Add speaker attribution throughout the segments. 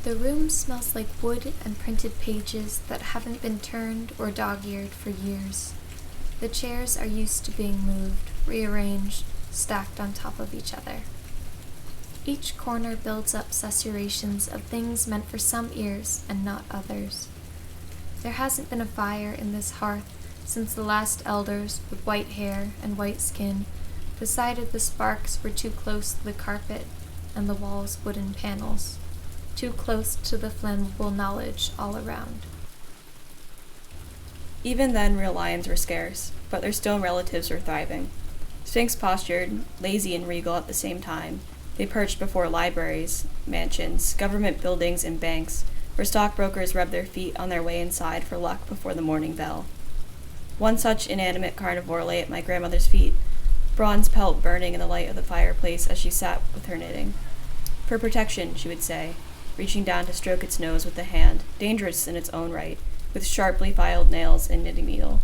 Speaker 1: The room smells like wood and printed pages that haven't been turned or dog-eared for years. The chairs are used to being moved, rearranged, stacked on top of each other. Each corner builds up susurrations of things meant for some ears and not others. There hasn't been a fire in this hearth since the last elders with white hair and white skin decided the sparks were too close to the carpet and the wall's wooden panels, too close to the flammable knowledge all around.
Speaker 2: Even then, real lions were scarce, but their stone relatives were thriving. Sphinx-postured, lazy and regal at the same time, they perched before libraries, mansions, government buildings, and banks, where stockbrokers rubbed their feet on their way inside for luck before the morning bell. One such inanimate carnivore lay at my grandmother's feet, bronze pelt burning in the light of the fireplace as she sat with her knitting. For protection, she would say, reaching down to stroke its nose with the hand, dangerous in its own right, with sharply filed nails and knitting needle.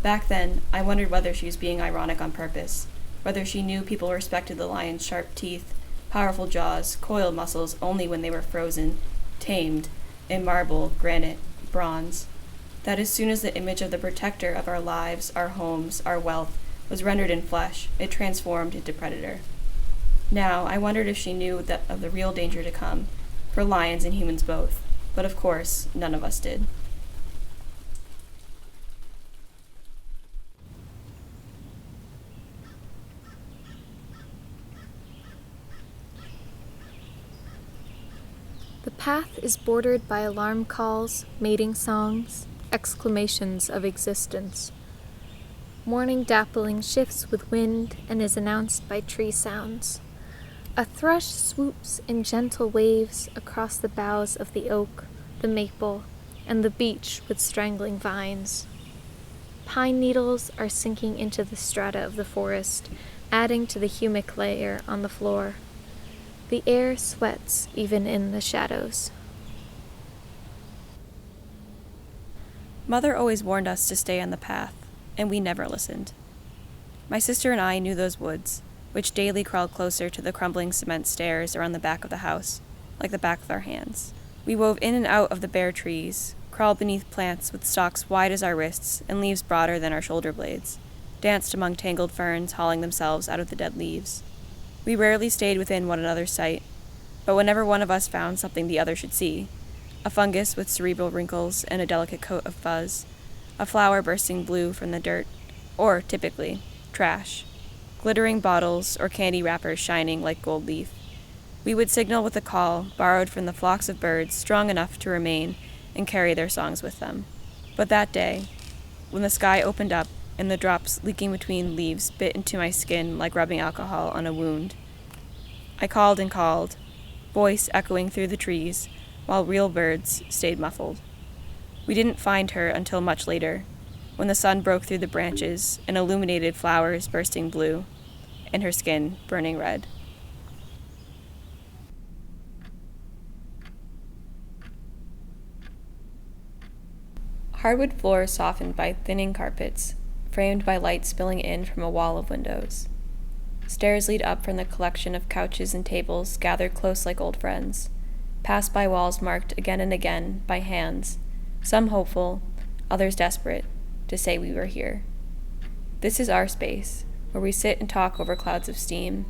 Speaker 2: Back then, I wondered whether she was being ironic on purpose, whether she knew people respected the lion's sharp teeth, powerful jaws, coiled muscles only when they were frozen, tamed, in marble, granite, bronze, that as soon as the image of the protector of our lives, our homes, our wealth, was rendered in flesh, it transformed into predator. Now, I wondered if she knew that of the real danger to come, for lions and humans both, but of course, none of us did.
Speaker 1: The path is bordered by alarm calls, mating songs, exclamations of existence. Morning dappling shifts with wind and is announced by tree sounds. A thrush swoops in gentle waves across the boughs of the oak, the maple, and the beech with strangling vines. Pine needles are sinking into the strata of the forest, adding to the humic layer on the floor. The air sweats even in the shadows.
Speaker 2: Mother always warned us to stay on the path, and we never listened. My sister and I knew those woods, which daily crawled closer to the crumbling cement stairs around the back of the house, like the back of our hands. We wove in and out of the bare trees, crawled beneath plants with stalks wide as our wrists and leaves broader than our shoulder blades, danced among tangled ferns hauling themselves out of the dead leaves. We rarely stayed within one another's sight, but whenever one of us found something the other should see, a fungus with cerebral wrinkles and a delicate coat of fuzz, a flower bursting blue from the dirt, or, typically, trash, glittering bottles or candy wrappers shining like gold leaf, we would signal with a call borrowed from the flocks of birds strong enough to remain and carry their songs with them. But that day, when the sky opened up and the drops leaking between leaves bit into my skin like rubbing alcohol on a wound, I called and called, voice echoing through the trees, while real birds stayed muffled. We didn't find her until much later, when the sun broke through the branches and illuminated flowers bursting blue, and her skin burning red. Hardwood floors softened by thinning carpets, framed by light spilling in from a wall of windows. Stairs lead up from the collection of couches and tables gathered close like old friends, past by walls marked again and again by hands, some hopeful, others desperate, to say we were here. This is our space, where we sit and talk over clouds of steam,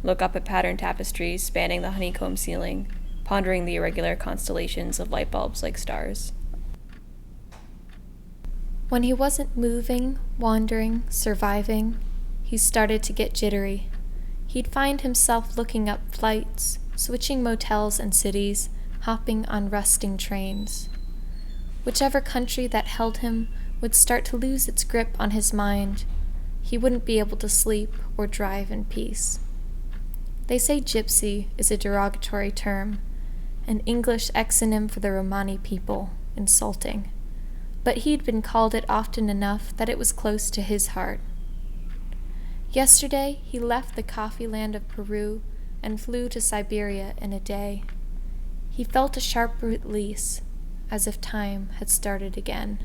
Speaker 2: look up at patterned tapestries spanning the honeycomb ceiling, pondering the irregular constellations of light bulbs like stars.
Speaker 1: When he wasn't moving, wandering, surviving, he started to get jittery. He'd find himself looking up flights, switching motels and cities, hopping on rusting trains. Whichever country that held him would start to lose its grip on his mind. He wouldn't be able to sleep or drive in peace. They say gypsy is a derogatory term, an English exonym for the Romani people, insulting, but he'd been called it often enough that it was close to his heart. Yesterday, he left the coffee land of Peru and flew to Siberia in a day. He felt a sharp release, as if time had started again.